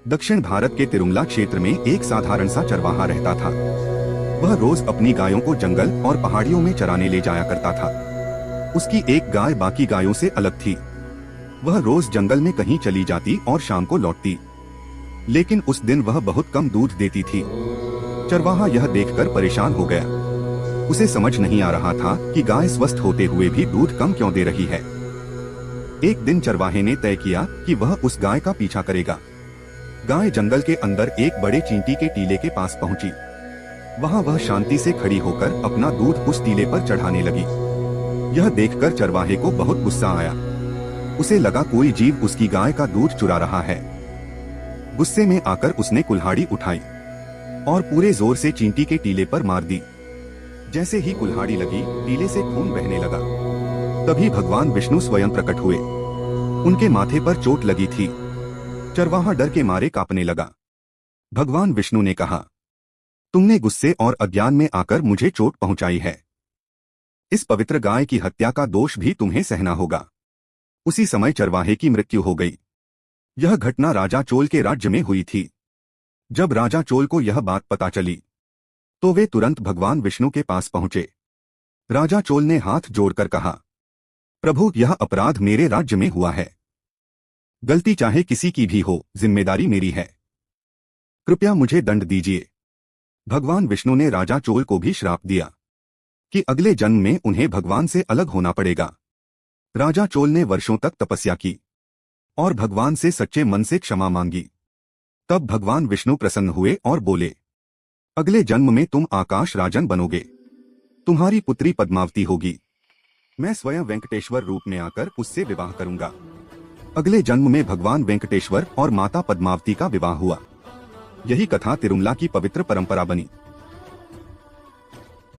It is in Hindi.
दक्षिण भारत के तिरुमला क्षेत्र में एक साधारण सा चरवाहा रहता था। वह रोज अपनी गायों को जंगल और पहाड़ियों में चराने ले जाया करता था। उसकी एक गाय बाकी गायों से अलग थी। वह रोज जंगल में कहीं चली जाती और शाम को लौटती, लेकिन उस दिन वह बहुत कम दूध देती थी। चरवाहा यह देखकर परेशान हो गया। उसे समझ नहीं आ रहा था कि गाय स्वस्थ होते हुए भी दूध कम क्यों दे रही है। एक दिन चरवाहे ने तय किया कि वह उस गाय का पीछा करेगा। गाय जंगल के अंदर एक बड़े चींटी के टीले के पास पहुंची। वहां वह शांति से खड़ी होकर अपना दूध उस टीले पर चढ़ाने लगी। यह देखकर चरवाहे को बहुत गुस्सा आया। उसे लगा कोई जीव उसकी गाय का दूध चुरा रहा है। गुस्से में आकर उसने कुल्हाड़ी उठाई और पूरे जोर से चींटी के टीले पर मार दी। जैसे ही कुल्हाड़ी लगी, टीले से खून बहने लगा। तभी भगवान विष्णु स्वयं प्रकट हुए। उनके माथे पर चोट लगी थी। चरवाहा डर के मारे कांपने लगा। भगवान विष्णु ने कहा, तुमने गुस्से और अज्ञान में आकर मुझे चोट पहुंचाई है। इस पवित्र गाय की हत्या का दोष भी तुम्हें सहना होगा। उसी समय चरवाहे की मृत्यु हो गई। यह घटना राजा चोल के राज्य में हुई थी। जब राजा चोल को यह बात पता चली तो वे तुरंत भगवान विष्णु के पास पहुंचे। राजा चोल ने हाथ जोड़कर कहा, प्रभु, यह अपराध मेरे राज्य में हुआ है। गलती चाहे किसी की भी हो, जिम्मेदारी मेरी है। कृपया मुझे दंड दीजिए। भगवान विष्णु ने राजा चोल को भी श्राप दिया कि अगले जन्म में उन्हें भगवान से अलग होना पड़ेगा। राजा चोल ने वर्षों तक तपस्या की और भगवान से सच्चे मन से क्षमा मांगी। तब भगवान विष्णु प्रसन्न हुए और बोले, अगले जन्म में तुम आकाश राजन बनोगे। तुम्हारी पुत्री पद्मावती होगी। मैं स्वयं वेंकटेश्वर रूप में आकर उससे विवाह करूंगा। अगले जन्म में भगवान वेंकटेश्वर और माता पद्मावती का विवाह हुआ। यही कथा तिरुमला की पवित्र परंपरा बनी।